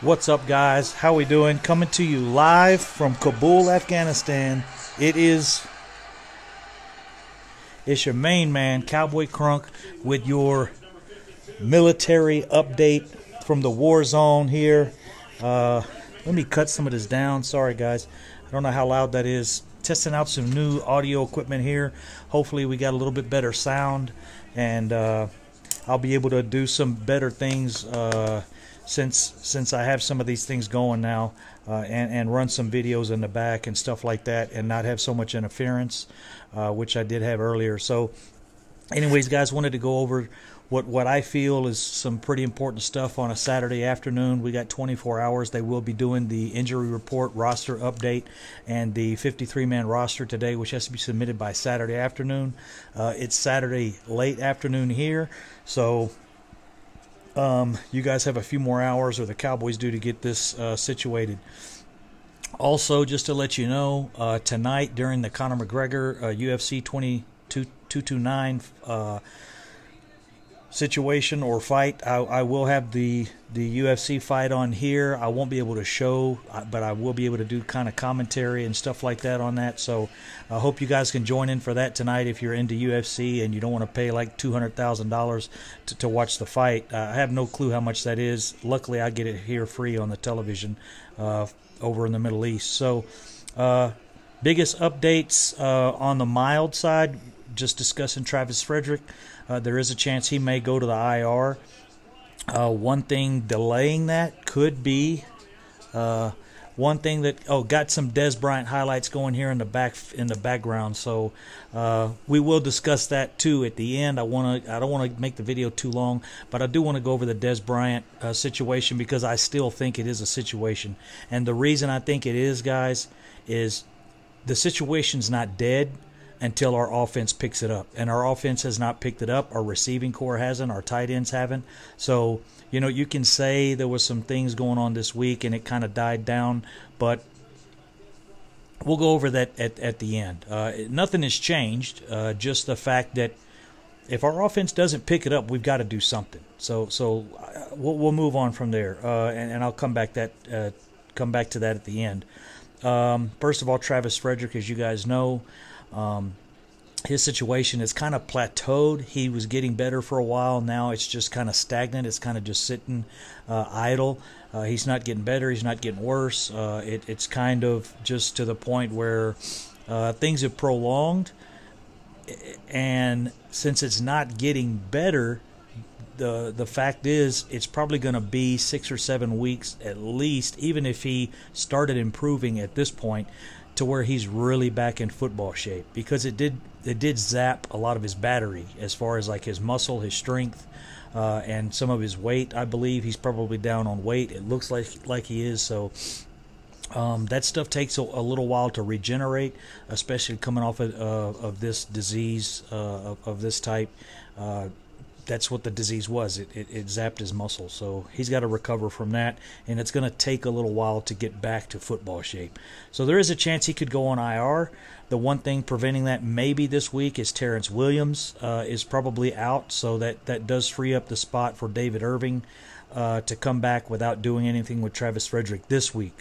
What's up, guys? How we doing? Coming to you live from Kabul, Afghanistan. It's your main man, Cowboy CRUNK, with your military update from the war zone here. Let me cut some of this down. Sorry, guys. I don't know how loud that is. Testing out some new audio equipment here. Hopefully we got a little bit better sound, and I'll be able to do some better things since I have some of these things going now, and run some videos in the back and stuff like that, and not have so much interference, which I did have earlier. So anyways, guys, wanted to go over what I feel is some pretty important stuff on a Saturday afternoon. We got 24 hours. They will be doing the injury report, roster update, and the 53-man roster today, which has to be submitted by Saturday afternoon. It's Saturday late afternoon here, so you guys have a few more hours, or the Cowboys do, to get this situated. Also, just to let you know, tonight during the Conor McGregor UFC 229 situation or fight, I will have the UFC fight on here. I won't be able to show, but I will be able to do kind of commentary and stuff like that on that. So I hope you guys can join in for that tonight if you're into UFC and you don't want to pay like $200,000 to watch the fight. I have no clue how much that is. Luckily, I get it here free on the television over in the Middle East. So biggest updates on the mild side, just discussing Travis Fredrick. There is a chance he may go to the IR. One thing delaying that could be one thing that got some Dez Bryant highlights going here in the background. So we will discuss that too at the end. I don't want to make the video too long, but I do want to go over the Dez Bryant situation, because I still think it is a situation. And the reason I think it is, guys, is the situation's not dead until our offense picks it up. And our offense has not picked it up. Our receiving core hasn't. Our tight ends haven't. So, you know, you can say there was some things going on this week and it kind of died down, but we'll go over that at the end. Nothing has changed. Just the fact that if our offense doesn't pick it up, we've got to do something. So we'll move on from there, and I'll come back to that at the end. First of all, Travis Fredrick, as you guys know, his situation is kind of plateaued. He was getting better for a while. Now it's just kind of stagnant. It's kind of just sitting idle. He's not getting better. He's not getting worse. It's kind of just to the point where things have prolonged. And since it's not getting better, the fact is it's probably going to be 6 or 7 weeks at least, even if he started improving at this point, to where he's really back in football shape, because it did zap a lot of his battery as far as like his muscle, his strength, and some of his weight. I believe he's probably down on weight. It looks like he is. So that stuff takes a little while to regenerate, especially coming off of this disease of this type. That's what the disease was. It zapped his muscle. So he's got to recover from that, and it's going to take a little while to get back to football shape. So there is a chance he could go on IR. The one thing preventing that maybe this week is Terrence Williams is probably out, so that does free up the spot for David Irving to come back without doing anything with Travis Fredrick this week.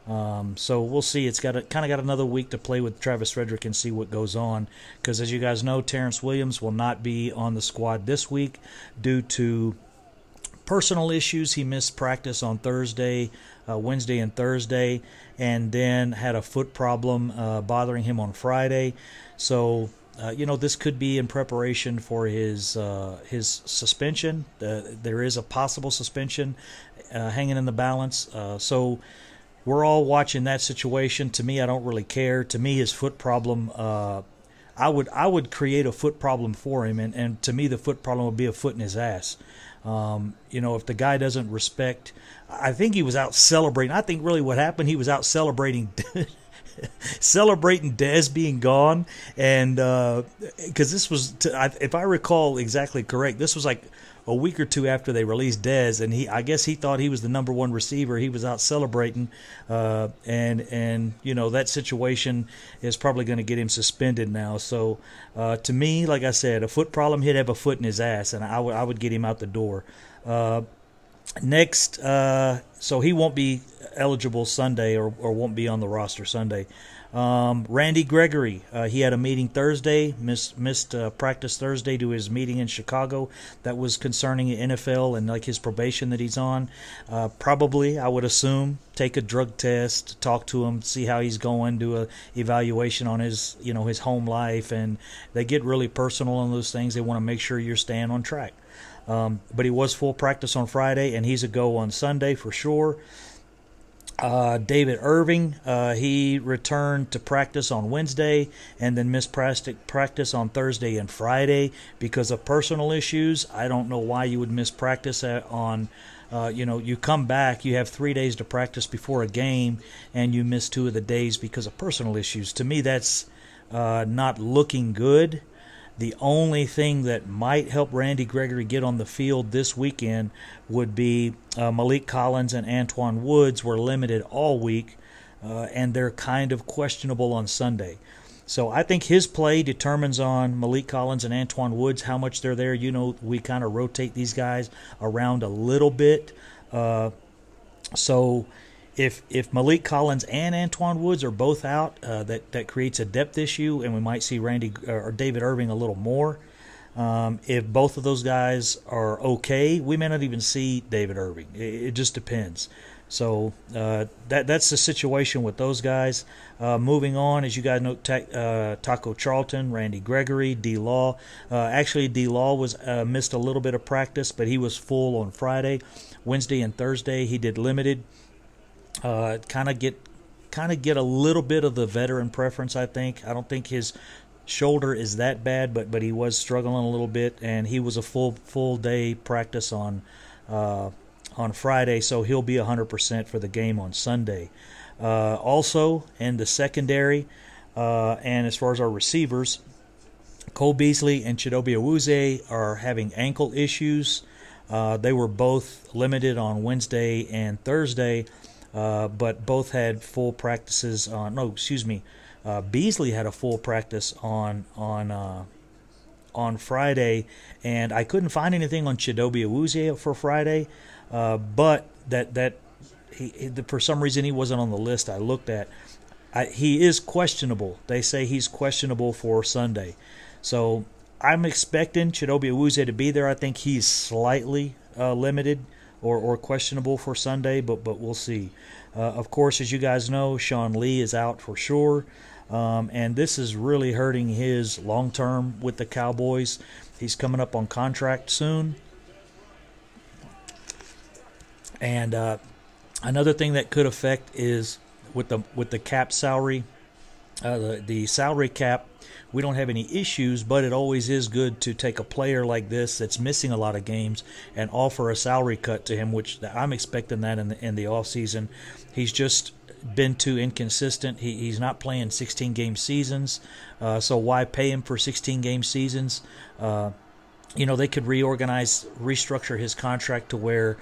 So we'll see. It's kind of got another week to play with Travis Fredrick and see what goes on, because as you guys know, Terrence Williams will not be on the squad this week due to personal issues. He missed practice on Wednesday and Thursday, and then had a foot problem bothering him on Friday. So you know, this could be in preparation for his suspension. There is a possible suspension hanging in the balance. So we're all watching that situation. To me, I don't really care. To me, his foot problem, I would create a foot problem for him, and to me, the foot problem would be a foot in his ass. You know, if the guy doesn't respect, I think he was out celebrating. I think really what happened, he was out celebrating Dez being gone, and because this was, if I recall exactly correct, this was like a week or two after they released Dez, and I guess he thought he was the #1 receiver. He was out celebrating, and you know, that situation is probably going to get him suspended now. So to me, like I said, a foot problem, he'd have a foot in his ass, and I would get him out the door. Next, so he won't be eligible Sunday, or won't be on the roster Sunday. Randy Gregory, he had a meeting Thursday, missed practice Thursday to his meeting in Chicago. That was concerning the NFL and like his probation that he's on. Probably, I would assume, take a drug test, talk to him, see how he's going, do a evaluation on his his home life, and they get really personal on those things. They want to make sure you're staying on track. But he was full practice on Friday, and he's a go on Sunday for sure. David Irving, he returned to practice on Wednesday and then missed practice on Thursday and Friday because of personal issues. I don't know why you would miss practice on, you come back, you have 3 days to practice before a game, and you miss 2 of the days because of personal issues. To me, that's not looking good. The only thing that might help Randy Gregory get on the field this weekend would be Malik Collins and Antoine Woods were limited all week, and they're kind of questionable on Sunday. So I think his play determines on Malik Collins and Antoine Woods how much they're there. We kind of rotate these guys around a little bit. So if Malik Collins and Antoine Woods are both out, that creates a depth issue, and we might see Randy or David Irving a little more. If both of those guys are okay, we may not even see David Irving. It just depends. So that's the situation with those guys. Moving on, as you guys know, Taco Charlton, Randy Gregory, D. Law. Actually, D. Law was missed a little bit of practice, but he was full on Friday. Wednesday and Thursday he did limited. Kind of get a little bit of the veteran preference, I think. I don't think his shoulder is that bad, but he was struggling a little bit, and he was a full day practice on Friday, so he'll be 100% for the game on Sunday. Also, in the secondary, and as far as our receivers, Cole Beasley and Chidobe Awuzie are having ankle issues. They were both limited on Wednesday and Thursday. But both had full practices on. No, excuse me. Beasley had a full practice on Friday, and I couldn't find anything on Chidobe Awuzie for Friday. But that for some reason he wasn't on the list I looked at. He is questionable. They say he's questionable for Sunday, so I'm expecting Chidobe Awuzie to be there. I think he's slightly limited or questionable for Sunday, but we'll see. Of course, as you guys know, Sean Lee is out for sure, and this is really hurting his long-term with the Cowboys. He's coming up on contract soon. And another thing that could affect is with the cap salary, the salary cap. We don't have any issues, but it always is good to take a player like this that's missing a lot of games and offer a salary cut to him, which I'm expecting that in the offseason. He's just been too inconsistent. He's not playing 16-game seasons, so why pay him for 16-game seasons? They could restructure his contract to where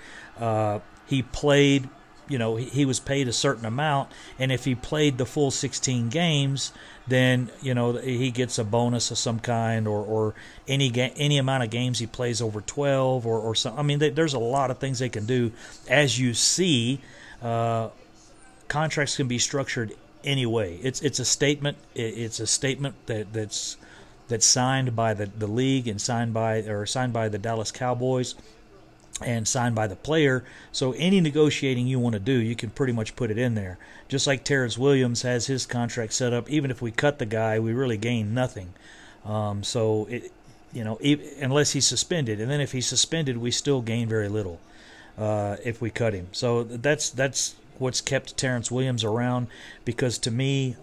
he played. He was paid a certain amount, and if he played the full 16 games, then he gets a bonus of some kind, or any amount of games he plays over 12 or something. I mean, there's a lot of things they can do. As you see, contracts can be structured anyway. It's a statement. It's a statement that's signed by the league and signed by the Dallas Cowboys and signed by the player. So any negotiating you want to do, you can pretty much put it in there. Just like Terrence Williams has his contract set up, even if we cut the guy, we really gain nothing. So unless he's suspended, and then if he's suspended, we still gain very little if we cut him. So that's what's kept Terrence Williams around, because to me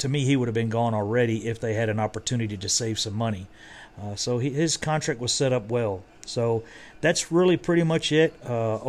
he would have been gone already if they had an opportunity to save some money. So his contract was set up well. So that's really pretty much it That's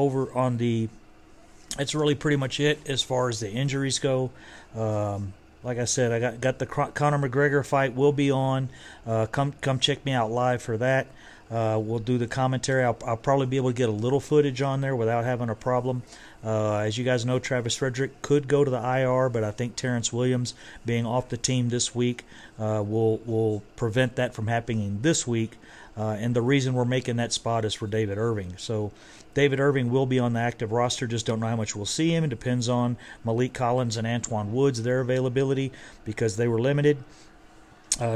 really pretty much it as far as the injuries go. Like I said, I got the Conor McGregor fight will be on. Come check me out live for that. We'll do the commentary. I'll probably be able to get a little footage on there without having a problem. As you guys know, Travis Fredrick could go to the IR, but I think Terrence Williams being off the team this week will prevent that from happening this week. And the reason we're making that spot is for David Irving. So David Irving will be on the active roster. Just don't know how much we'll see him. It depends on Malik Collins and Antoine Woods, their availability, because they were limited.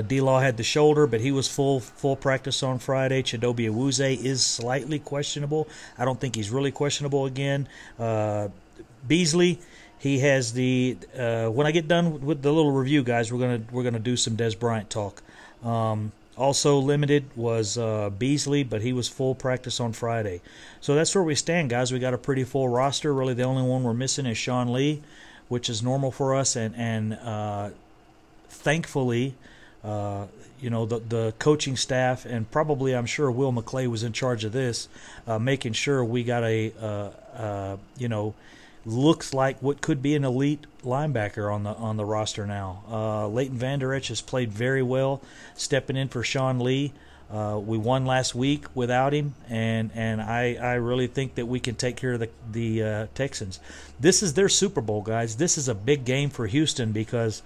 D-Law had the shoulder, but he was full practice on Friday. Chidobe Awuzie is slightly questionable. I don't think he's really questionable again. Beasley, he has the when I get done with the little review, guys, we're gonna do some Dez Bryant talk. Also limited was Beasley, but he was full practice on Friday. So that's where we stand, guys. We got a pretty full roster. Really, the only one we're missing is Sean Lee, which is normal for us, and thankfully, the coaching staff, and probably I'm sure Will McClay was in charge of this, making sure we got looks like what could be an elite linebacker on the roster now. Leighton Vander Esch has played very well, stepping in for Sean Lee. We won last week without him, and I really think that we can take care of the Texans. This is their Super Bowl, guys. This is a big game for Houston because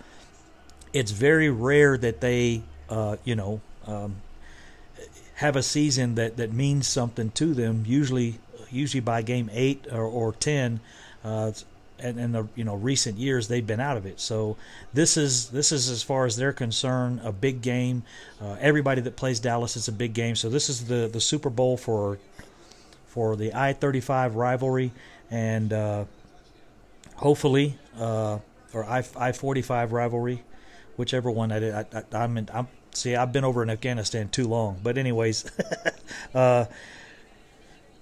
it's very rare that they, have a season that means something to them. Usually by game 8 or 10, and in the recent years they've been out of it. So this is as far as they're concerned a big game. Everybody that plays Dallas, it's a big game. So this is the Super Bowl for the I-35 rivalry, and hopefully or I-45 rivalry. Whichever one I've been over in Afghanistan too long. But anyways,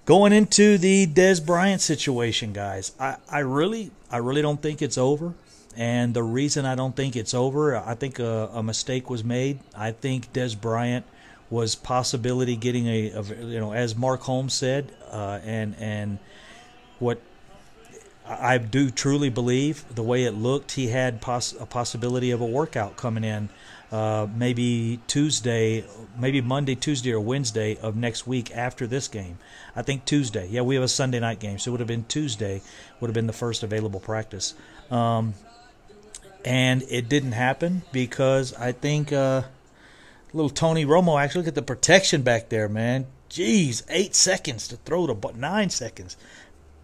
going into the Dez Bryant situation, guys, I really don't think it's over. And the reason I don't think it's over, I think a mistake was made. I think Dez Bryant was possibility getting as Mark Holmes said, and what I do truly believe, the way it looked, he had a possibility of a workout coming in maybe Monday, Tuesday, or Wednesday of next week after this game. I think Tuesday. Yeah, we have a Sunday night game, so it would have been Tuesday, would have been the first available practice. And it didn't happen because I think little Tony Romo, actually, look at the protection back there, man. Jeez, 8 seconds to throw the ball, 9 seconds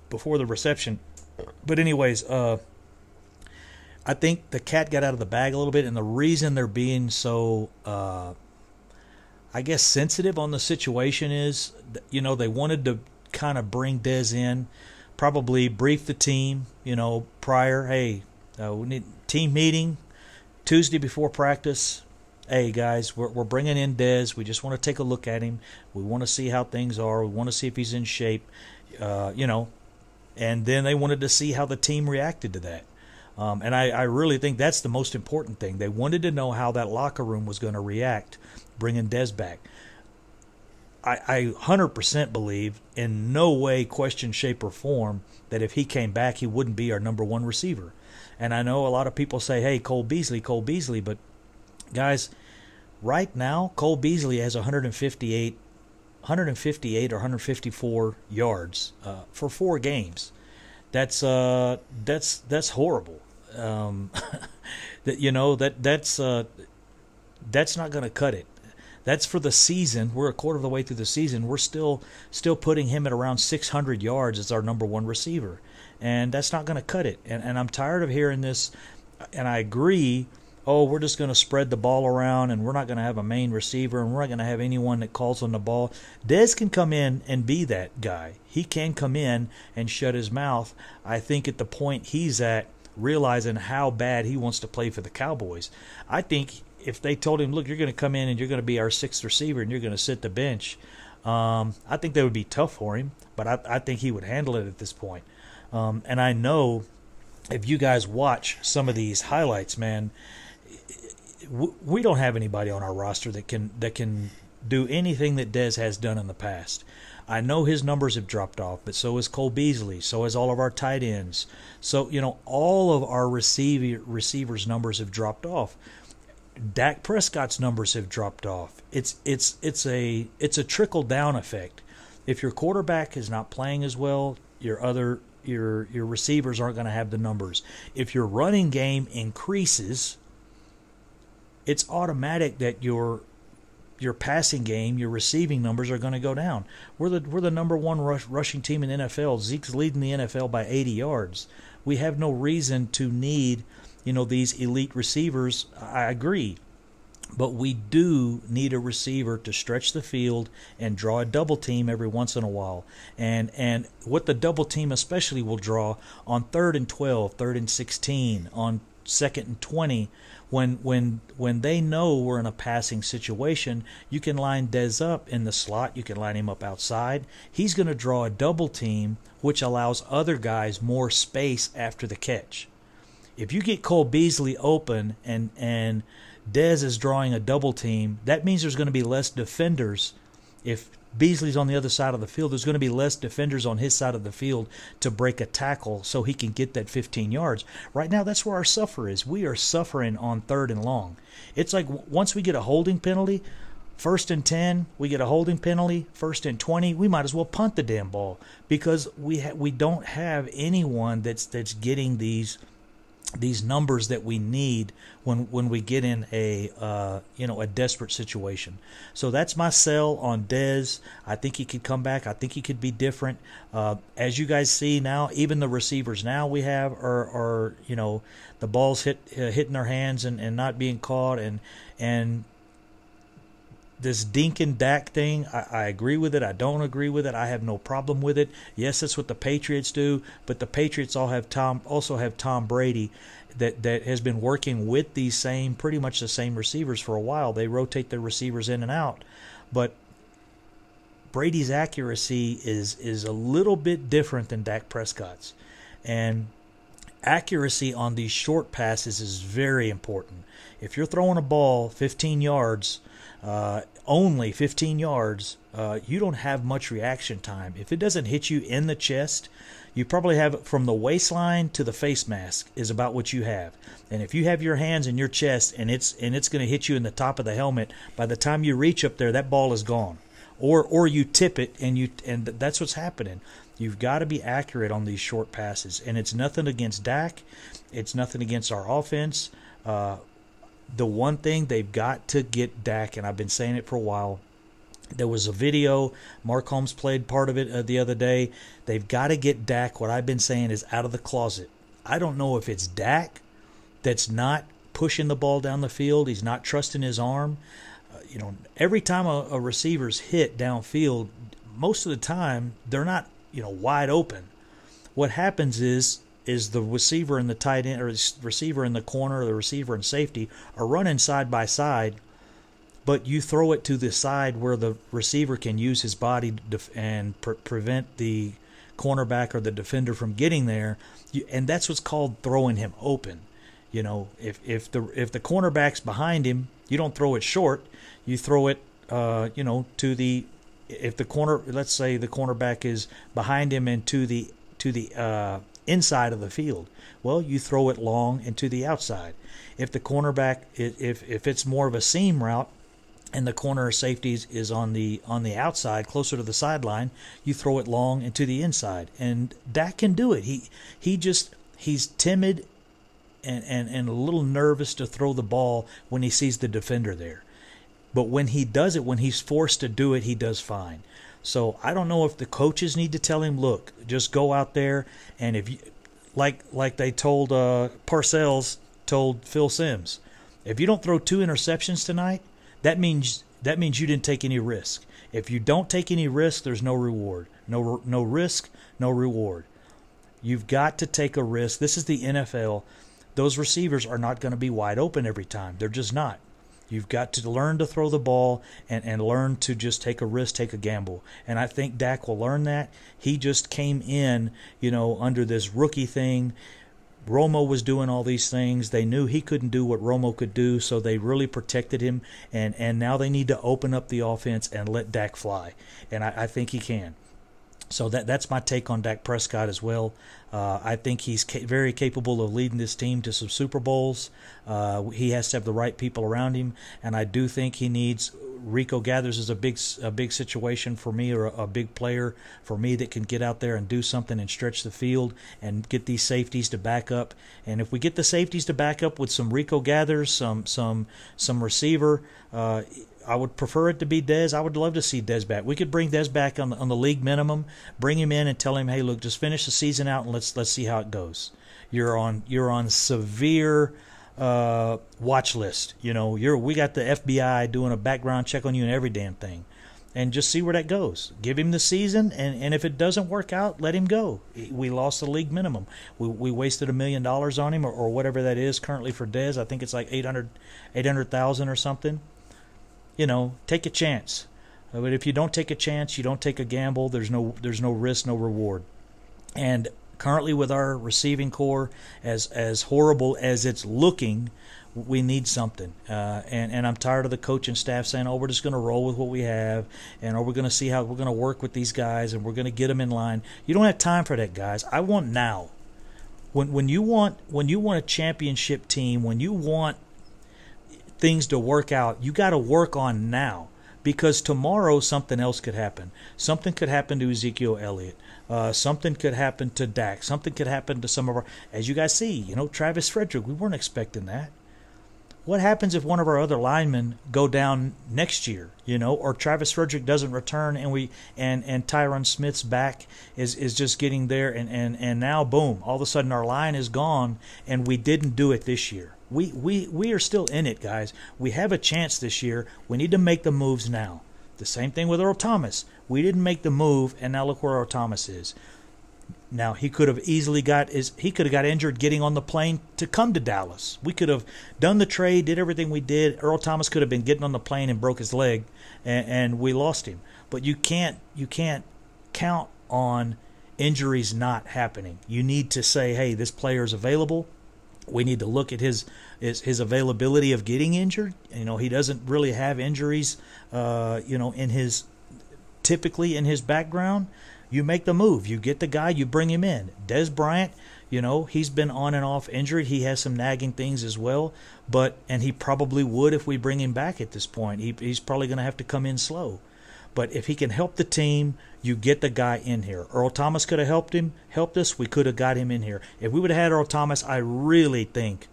before the reception. But anyways, I think the cat got out of the bag a little bit, and the reason they're being so, sensitive on the situation is, they wanted to kind of bring Dez in, probably brief the team, prior. Hey, we need team meeting Tuesday before practice. Hey guys, we're bringing in Dez. We just want to take a look at him. We want to see how things are. We want to see if he's in shape. And then they wanted to see how the team reacted to that. And I really think that's the most important thing. They wanted to know how that locker room was going to react, bringing Dez back. I 100% believe, in no way, question, shape, or form, that if he came back, he wouldn't be our number one receiver. And I know a lot of people say, hey, Cole Beasley, but guys, right now, Cole Beasley has 158 or 154 yards for 4 games. That's horrible. That's not going to cut it. That's for the season. We're a quarter of the way through the season. We're still putting him at around 600 yards as our number one receiver, and that's not going to cut it. And I'm tired of hearing this. And I agree. Oh, we're just going to spread the ball around, and we're not going to have a main receiver, and we're not going to have anyone that calls on the ball. Dez can come in and be that guy. He can come in and shut his mouth. I think at the point he's at, realizing how bad he wants to play for the Cowboys. I think if they told him, look, you're going to come in and you're going to be our 6th receiver and you're going to sit the bench, I think that would be tough for him, but I think he would handle it at this point. And I know if you guys watch some of these highlights, man, we don't have anybody on our roster that can do anything that Dez has done in the past. I know his numbers have dropped off, but so is Cole Beasley, so has all of our tight ends. So, all of our receivers' numbers have dropped off. Dak Prescott's numbers have dropped off. It's a trickle down effect. If your quarterback is not playing as well, your receivers aren't going to have the numbers. If your running game increases, it's automatic that your your passing game, your receiving numbers are going to go down. We're the number one rushing team in the NFL. Zeke's leading the NFL by 80 yards. We have no reason to need, these elite receivers. I agree. But we do need a receiver to stretch the field and draw a double team every once in a while. And what the double team especially will draw on 3rd and 12, 3rd and 16, on 2nd and 20, when they know we're in a passing situation, you can line Dez up in the slot. You can line him up outside. He's going to draw a double team, which allows other guys more space after the catch. If you get Cole Beasley open and Dez is drawing a double team, that means there's going to be less defenders. If Beasley's on the other side of the field, there's going to be less defenders on his side of the field to break a tackle so he can get that 15 yards. Right now, that's where our suffer is. We are suffering on 3rd and long. It's like once we get a holding penalty, 1st and 10, we get a holding penalty, 1st and 20, we might as well punt the damn ball because we don't have anyone that's getting these numbers that we need when we get in a desperate situation. So that's my sell on Dez. I think he could come back. I think he could be different. As you guys see now, even the receivers now we have are the balls hitting their hands and not being caught and this Dink and Dak thing, I agree with it. I don't agree with it. I have no problem with it. Yes, that's what the Patriots do, but the Patriots also have Tom Brady that has been working with these pretty much the same receivers for a while. They rotate their receivers in and out, but Brady's accuracy is a little bit different than Dak Prescott's, and accuracy on these short passes is very important. If you're throwing a ball 15 yards, only 15 yards, you don't have much reaction time. If it doesn't hit you in the chest, you probably have from the waistline to the face mask is about what you have. And if you have your hands in your chest and it's going to hit you in the top of the helmet, by the time you reach up there, that ball is gone. Or you tip it and that's what's happening. You've got to be accurate on these short passes. And it's nothing against Dak. It's nothing against our offense. The one thing they've got to get Dak, and I've been saying it for a while, there was a video, Mark Holmes played part of it the other day. They've got to get Dak, what I've been saying is out of the closet. I don't know if it's Dak that's not pushing the ball down the field. He's not trusting his arm. Every time a receiver's hit downfield, most of the time they're not, wide open. What happens is the receiver and the tight end, or the receiver in the corner, or the receiver and safety are running side by side, but you throw it to the side where the receiver can use his body and prevent the cornerback or the defender from getting there, and that's what's called throwing him open. If the cornerback's behind him, you don't throw it short. You throw it, to the let's say the cornerback is behind him and to the inside of the field. Well, you throw it long and to the outside. If the cornerback, if it's more of a seam route, and the corner of safeties is on the outside, closer to the sideline, you throw it long and to the inside. And Dak can do it. He's timid and a little nervous to throw the ball when he sees the defender there. But when he does it, when he's forced to do it, he does fine. So I don't know if the coaches need to tell him, look, just go out there, and if you, like they told Parcells told Phil Simms, if you don't throw 2 interceptions tonight, that means you didn't take any risk. If you don't take any risk, there's no reward. No risk, no reward. You've got to take a risk. This is the NFL. Those receivers are not going to be wide open every time. They're just not. You've got to learn to throw the ball and learn to just take a risk, take a gamble. And I think Dak will learn that. He just came in, under this rookie thing. Romo was doing all these things. They knew he couldn't do what Romo could do, so they really protected him. And now they need to open up the offense and let Dak fly. And I think he can. So that's my take on Dak Prescott as well. I think he's very capable of leading this team to some Super Bowls. He has to have the right people around him, and I do think he needs Rico Gathers is a big situation for me, or a big player for me that can get out there and do something and stretch the field and get these safeties to back up. And if we get the safeties to back up with some Rico Gathers, some receiver, I would prefer it to be Dez. I would love to see Dez back. We could bring Dez back on the league minimum, bring him in and tell him, hey, look, just finish the season out and let's see how it goes. You're on severe watch list. We got the FBI doing a background check on you and every damn thing. And just see where that goes. Give him the season, and if it doesn't work out, let him go. We lost the league minimum. We wasted $1 million on him, or whatever that is currently for Dez. I think it's like 800,000 or something. Take a chance. But if you don't take a chance, you don't take a gamble. There's no risk, no reward. And currently with our receiving core, as horrible as it's looking, we need something. And I'm tired of the coaching staff saying, oh, we're just going to roll with what we have, and we're going to see how we're going to work with these guys, and we're going to get them in line. You don't have time for that, guys. I want now. When you want a championship team, when you want things to work out, you got to work on now, because tomorrow something else could happen. Something could happen to Ezekiel Elliott. Something could happen to Dak. Something could happen to some of our, as you guys see, Travis Fredrick. We weren't expecting that. What happens if one of our other linemen go down next year, or Travis Fredrick doesn't return, and Tyron Smith's back is just getting there, and now boom, all of a sudden our line is gone, and we didn't do it this year. We are still in it, guys. We have a chance this year. We need to make the moves now. The same thing with Earl Thomas. We didn't make the move, and now look where Earl Thomas is. Now, he could have easily got injured getting on the plane to come to Dallas. We could have done the trade, did everything we did. Earl Thomas could have been getting on the plane and broke his leg, and we lost him. But you can't count on injuries not happening. You need to say, hey, this player is available. We need to look at his availability of getting injured. He doesn't really have injuries, typically in his background. You make the move. You get the guy. You bring him in. Dez Bryant, he's been on and off injured. He has some nagging things as well. And he probably would if we bring him back at this point. He's probably going to have to come in slow. But if he can help the team, you get the guy in here. Earl Thomas could have helped us. We could have got him in here. If we would have had Earl Thomas, I really think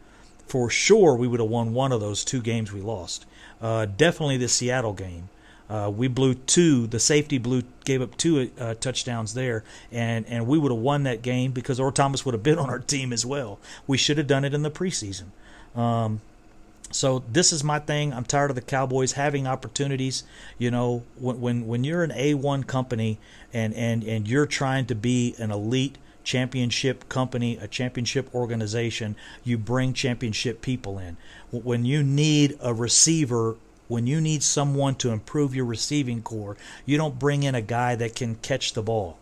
for sure we would have won one of those 2 games we lost. Definitely the Seattle game. We blew 2. The safety gave up 2 touchdowns there, and we would have won that game because Earl Thomas would have been on our team as well. We should have done it in the preseason. So this is my thing. I'm tired of the Cowboys having opportunities. When you're an A1 company and you're trying to be an elite championship company, a championship organization, you bring championship people in. When you need a receiver, when you need someone to improve your receiving core, you don't bring in a guy that can catch the ball.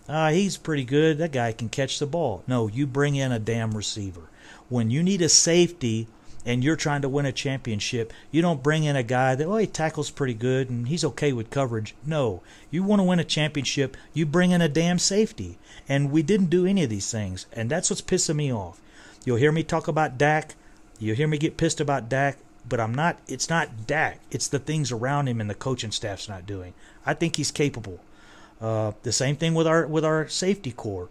He's pretty good. That guy can catch the ball. No, you bring in a damn receiver. When you need a safety and you're trying to win a championship, you don't bring in a guy that, he tackles pretty good and he's okay with coverage. No, you want to win a championship, you bring in a damn safety. And we didn't do any of these things, and that's what's pissing me off. You'll hear me talk about Dak. You'll hear me get pissed about Dak. But it's not Dak. It's the things around him and the coaching staff's not doing. I think he's capable. The same thing with our safety core.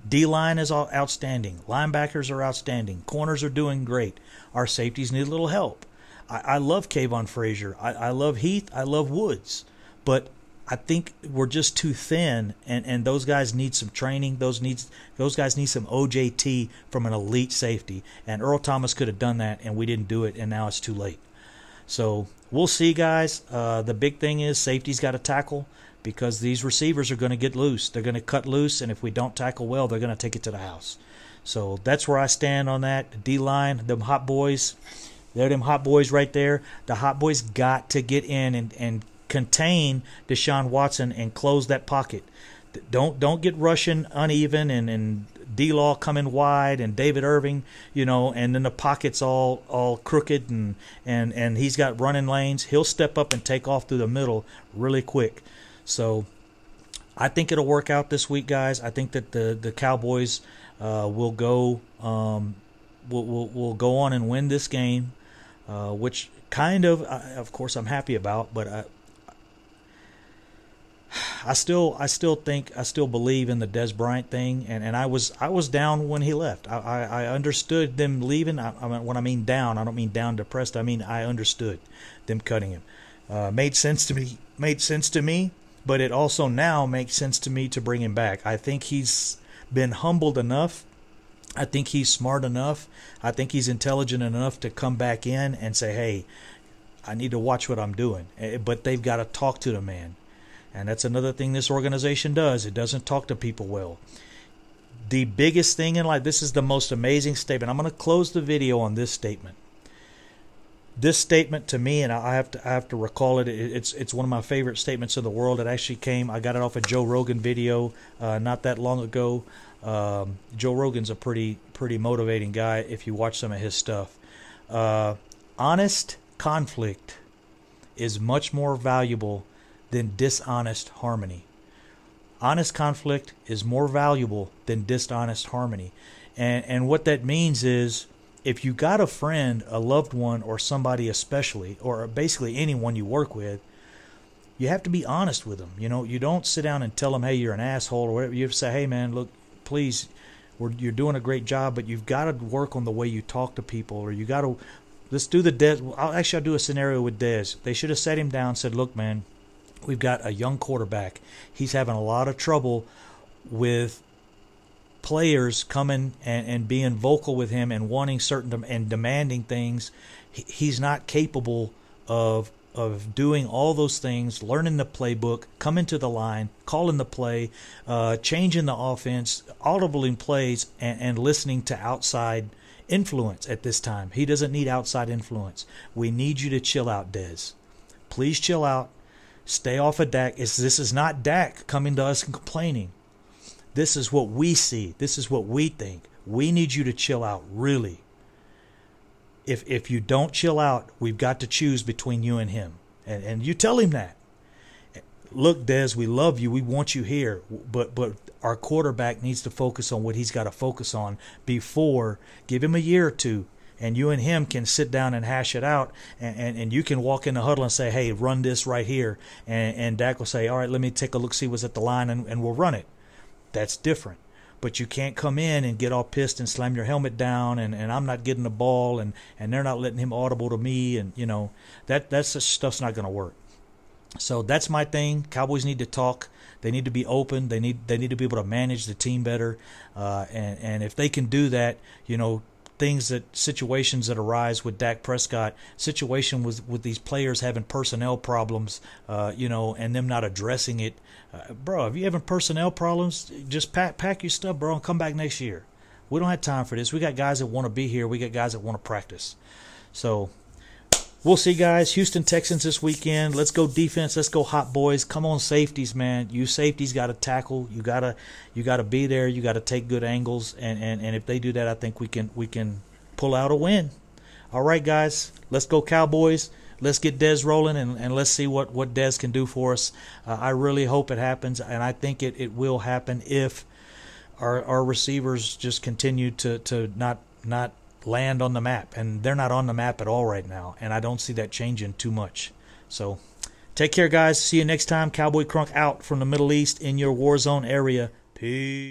D-line is outstanding. Linebackers are outstanding. Corners are doing great. Our safeties need a little help. I love Kayvon Frazier. I love Heath. I love Woods. But I think we're just too thin, and those guys need some training. Those guys need some OJT from an elite safety. And Earl Thomas could have done that, and we didn't do it, and now it's too late. So we'll see, guys. The big thing is safety's got to tackle, because these receivers are going to get loose. They're going to cut loose, and if we don't tackle well, they're going to take it to the house. So that's where I stand on that. D-line, them hot boys, they're them hot boys right there. The hot boys got to get in and contain Deshaun Watson and close that pocket. Don't get rushing uneven and D-Law coming wide and David Irving, and then the pocket's all crooked and he's got running lanes. He'll step up and take off through the middle really quick. So I think it'll work out this week, guys. I think that the Cowboys will go will go on and win this game, which kind of course, I'm happy about, but I still believe in the Dez Bryant thing, and I was down when he left. I understood them leaving. When I mean down, I don't mean down depressed. I mean I understood them cutting him. Made sense to me. But it also now makes sense to me to bring him back. I think he's been humbled enough. I think he's smart enough. I think he's intelligent enough to come back in and say, hey, I need to watch what I'm doing. But they've got to talk to the man. And that's another thing this organization does. It doesn't talk to people well. The biggest thing in life, this is the most amazing statement. I'm going to close the video on this statement. This statement to me, and I have to recall it. It's one of my favorite statements in the world. It actually came. I got it off a Joe Rogan video not that long ago. Joe Rogan's a pretty motivating guy if you watch some of his stuff. Honest conflict is much more valuable than dishonest harmony. Honest conflict is more valuable than dishonest harmony. And what that means is, if you got a friend, a loved one, or somebody especially, or basically anyone you work with, you have to be honest with them. You know, you don't sit down and tell them, hey, you're an asshole or whatever. You have to say, hey, man, look, please, you're doing a great job, but you've got to work on the way you talk to people, or you got to, let's do the Dez. I'll do a scenario with Dez. They should have sat him down and said, look, man, we've got a young quarterback. He's having a lot of trouble with players coming and being vocal with him and wanting certain and demanding things. He's not capable of doing all those things, learning the playbook, coming to the line, calling the play, changing the offense, audibling plays, and listening to outside influence at this time. He doesn't need outside influence. We need you to chill out, Dez. Please chill out. Stay off of Dak. This is not Dak coming to us and complaining. This is what we see. This is what we think. We need you to chill out, really. If you don't chill out, we've got to choose between you and him. And you tell him that. Look, Dez, we love you. We want you here. But our quarterback needs to focus on what he's got to focus on before. Give him a year or two. And you and him can sit down and hash it out. And you can walk in the huddle and say, hey, run this right here. And Dak will say, all right, let me take a look, see what's at the line, and we'll run it. That's different. But you can't come in and get all pissed and slam your helmet down and I'm not getting the ball and they're not letting him audible to me, and you know that's the stuff's not going to work. So that's my thing. Cowboys need to talk. They need to be open. They need to be able to manage the team better. And if they can do that, you know, situations that arise with Dak Prescott, situation with these players having personnel problems, you know, and them not addressing it. Bro, if you having personnel problems, just pack your stuff, bro, and come back next year. We don't have time for this. We got guys that want to be here. We got guys that want to practice. So we'll see, guys. Houston Texans this weekend. Let's go defense. Let's go hot boys. Come on, safeties, man. You safeties got to tackle. You gotta be there. You got to take good angles. And if they do that, I think we can pull out a win. All right, guys. Let's go Cowboys. Let's get Dez rolling, and let's see what Dez can do for us. I really hope it happens, and I think it will happen if our receivers just continue to not land on the map. And they're not on the map at all right now, and I don't see that changing too much. So take care, guys. See you next time. Cowboy Crunk out from the Middle East in your war zone area. Peace.